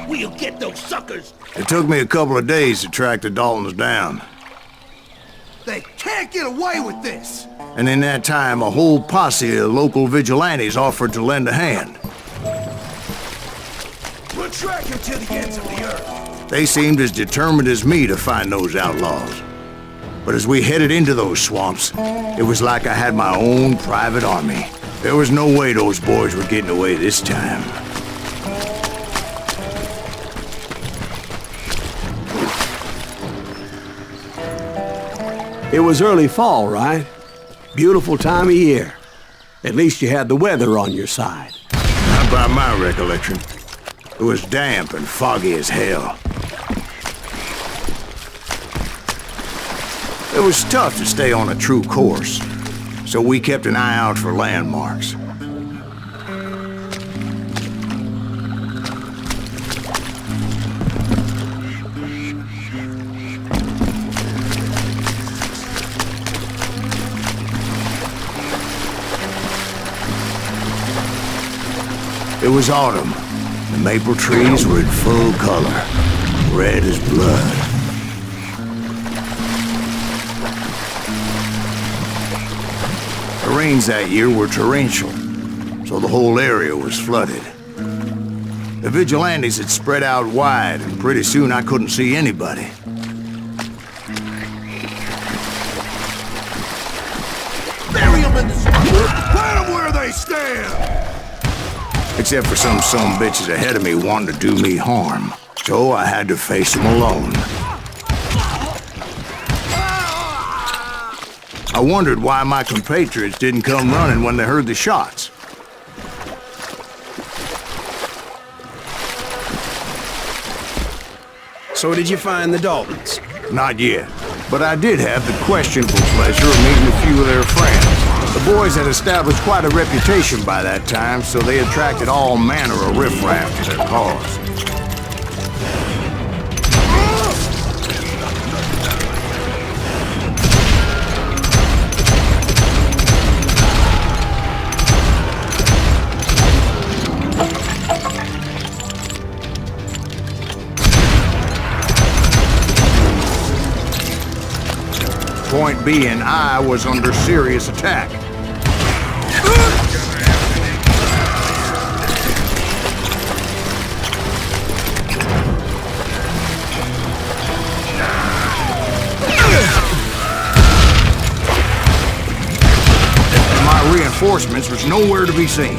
We'll get those suckers! It took me a couple of days to track the Daltons down. They can't get away with this! And in that time, a whole posse of local vigilantes offered to lend a hand. We'll track him to the ends of the earth. They seemed as determined as me to find those outlaws. But as we headed into those swamps, it was like I had my own private army. There was no way those boys were getting away this time. It was early fall, right? Beautiful time of year. At least you had the weather on your side. Not by my recollection. It was damp and foggy as hell. It was tough to stay on a true course, so we kept an eye out for landmarks. It was autumn. The maple trees were in full color, red as blood. The rains that year were torrential, so the whole area was flooded. The vigilantes had spread out wide, and pretty soon I couldn't see anybody. Bury them in the swamp! Plant them where they stand! Except for some bitches ahead of me wanting to do me harm. So I had to face them alone. I wondered why my compatriots didn't come running when they heard the shots. So did you find the Daltons? Not yet, but I did have the questionable pleasure of meeting a few of their friends. The boys had established quite a reputation by that time, so they attracted all manner of riffraff to their cause. Point being, I was under serious attack. And my reinforcements was nowhere to be seen.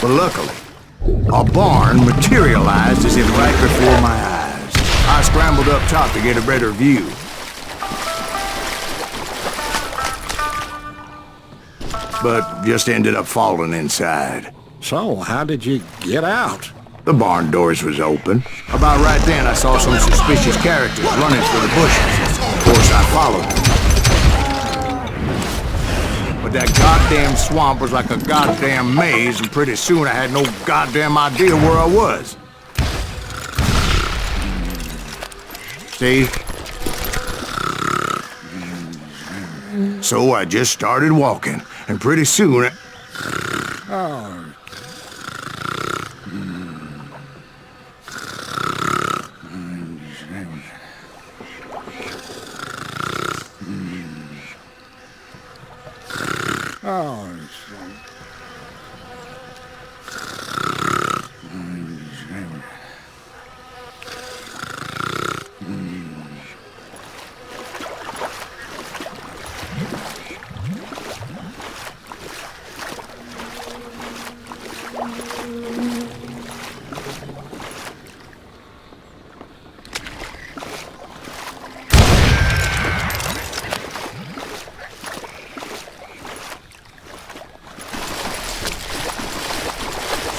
But luckily, a barn materialized as if right before my eyes. I scrambled up top to get a better view. But just ended up falling inside. So, how did you get out? The barn doors was open. About right then, I saw some suspicious characters running through the bushes. Of course, I followed them. But that goddamn swamp was like a goddamn maze, and pretty soon I had no goddamn idea where I was. Steve? So I just started walking, and pretty soon Oh. Oh,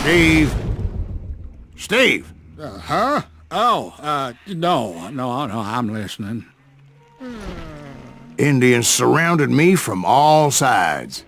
Steve? Steve? huh? no, I'm listening. Indians surrounded me from all sides.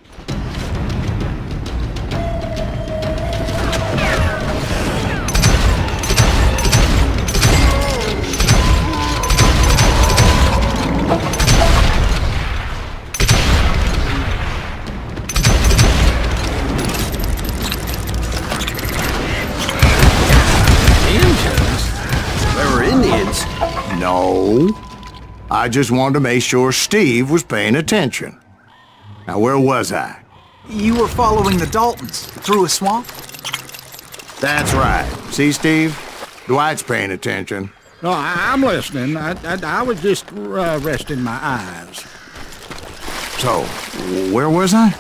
Indians? No. I just wanted to make sure Steve was paying attention. Now, where was I? You were following the Daltons through a swamp? That's right. See, Steve? Dwight's paying attention. No, I'm listening. I was just resting my eyes. So, where was I?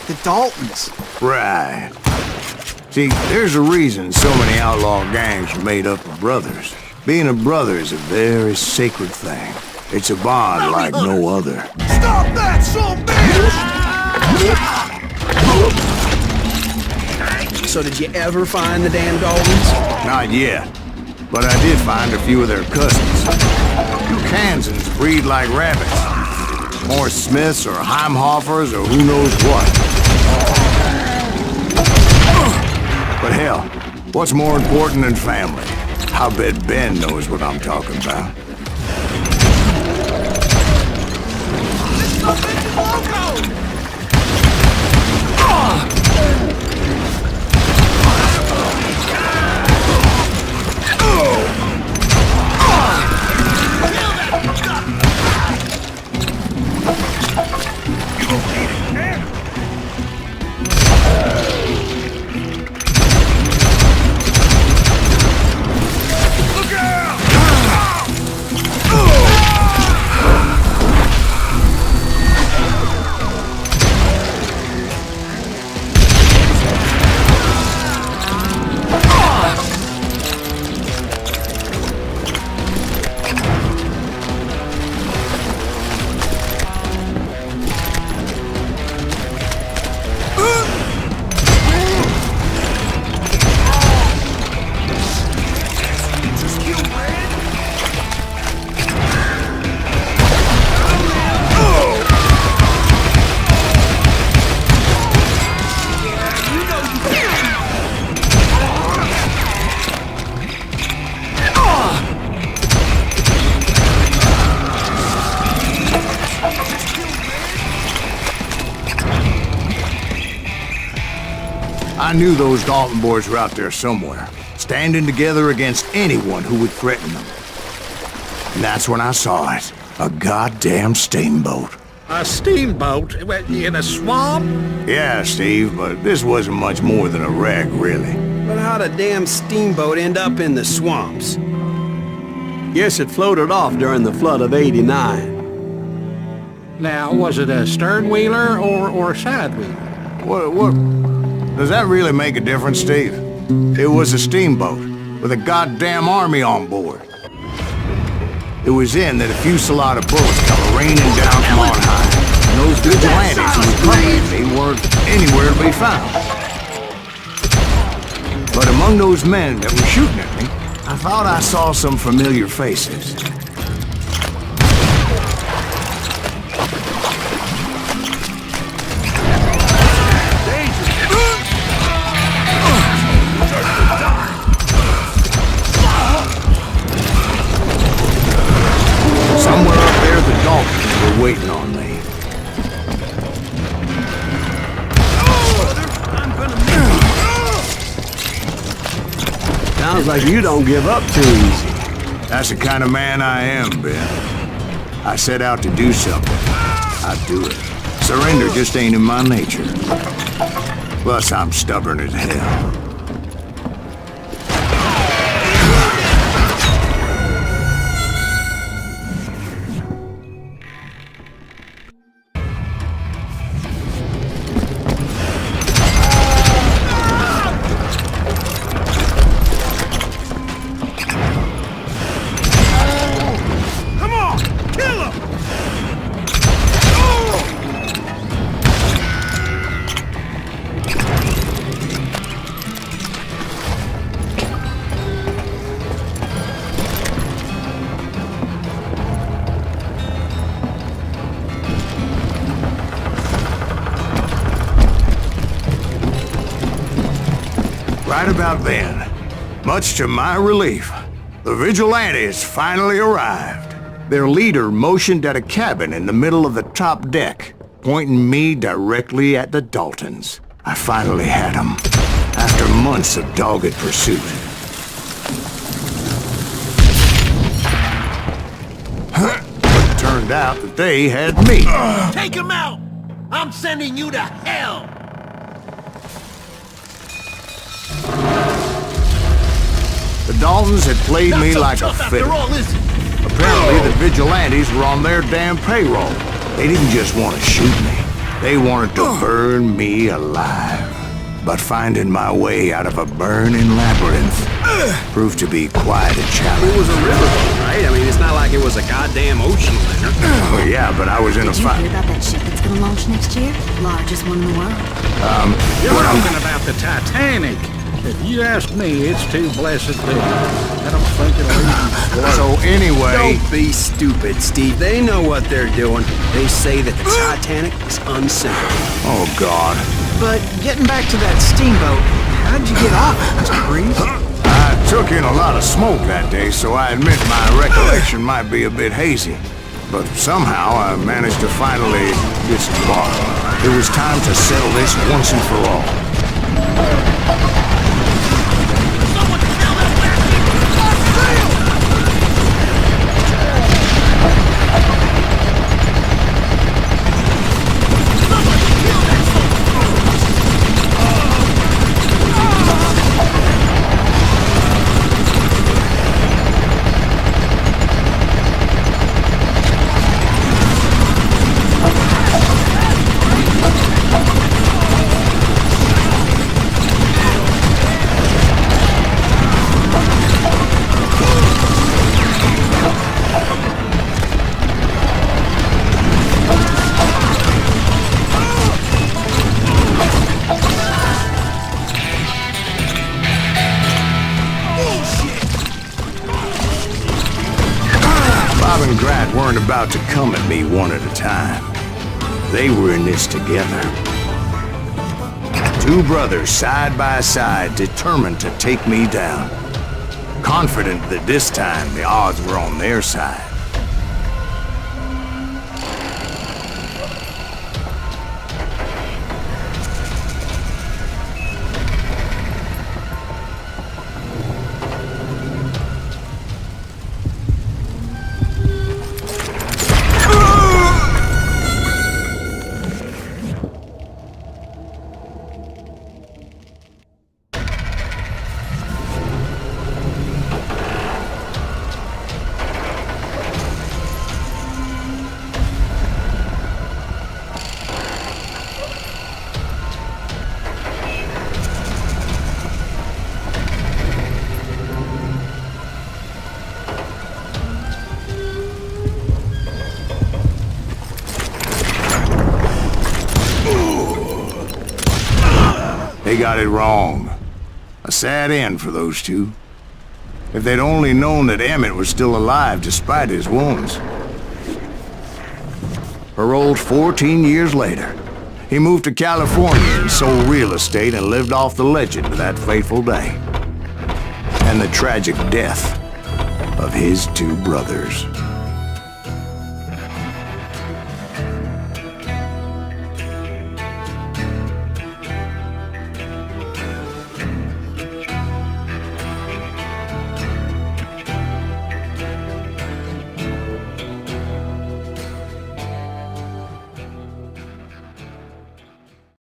The Daltons. Right. See, there's a reason so many outlaw gangs are made up of brothers. Being a brother is a very sacred thing. It's a bond like no other. Stop that, son bitch! So did you ever find the damn Daltons? Not yet. But I did find a few of their cousins. You Kansans breed like rabbits. More Smiths or Heimhoffers or who knows what. But hell, what's more important than family? I bet Ben knows what I'm talking about. I knew those Dalton boys were out there somewhere, standing together against anyone who would threaten them. And that's when I saw it. A goddamn steamboat. A steamboat in a swamp? Yeah, Steve, but this wasn't much more than a wreck, really. But how'd a damn steamboat end up in the swamps? Guess it floated off during the flood of '89. Now, was it a stern-wheeler or a side-wheeler? What? Does that really make a difference, Steve? It was a steamboat with a goddamn army on board. It was then that a fusillade of bullets come raining down from on high. And those vigilantes who were coming me weren't anywhere to be found. But among those men that were shooting at me, I thought I saw some familiar faces. Somewhere up there, the Daltons were waiting on me. Sounds like you don't give up too easy. That's the kind of man I am, Ben. I set out to do something. I do it. Surrender just ain't in my nature. Plus, I'm stubborn as hell. about then, much to my relief, the vigilantes finally arrived. Their leader motioned at a cabin in the middle of the top deck, pointing me directly at the Daltons. I finally had them, after months of dogged pursuit. But it turned out that they had me. Take him out! I'm sending you to hell! The Daltons had played Not me so like a tough fiddle. after all, is it? Apparently, the vigilantes were on their damn payroll. They didn't just want to shoot me. They wanted to burn me alive. But finding my way out of a burning labyrinth proved to be quite a challenge. It was a riverboat, right? I mean, it's not like it was a goddamn ocean liner. Oh, yeah, but I was in a Did you fight. hear about that ship that's gonna launch next year? Largest one in the world. You're talking about the Titanic. If you ask me, it's too blessed big. I don't think it'll even float. So anyway, Don't be stupid, Steve. They know what they're doing. They say that the Titanic is unsinkable. oh God. But getting back to that steamboat, how'd you get off it, Mr. Freeze? I took in a lot of smoke that day, so I admit my recollection might be a bit hazy. But somehow I managed to finally disembark. It was time to settle this once and for all. Someone kill that bastard! Bob and Grat weren't about to come at me one at a time. They were in this together. Two brothers side by side, determined to take me down. Confident that this time the odds were on their side. They got it wrong. A sad end for those two. If they'd only known that Emmett was still alive despite his wounds. Paroled 14 years later, he moved to California and sold real estate and lived off the legend of that fateful day. And the tragic death of his two brothers.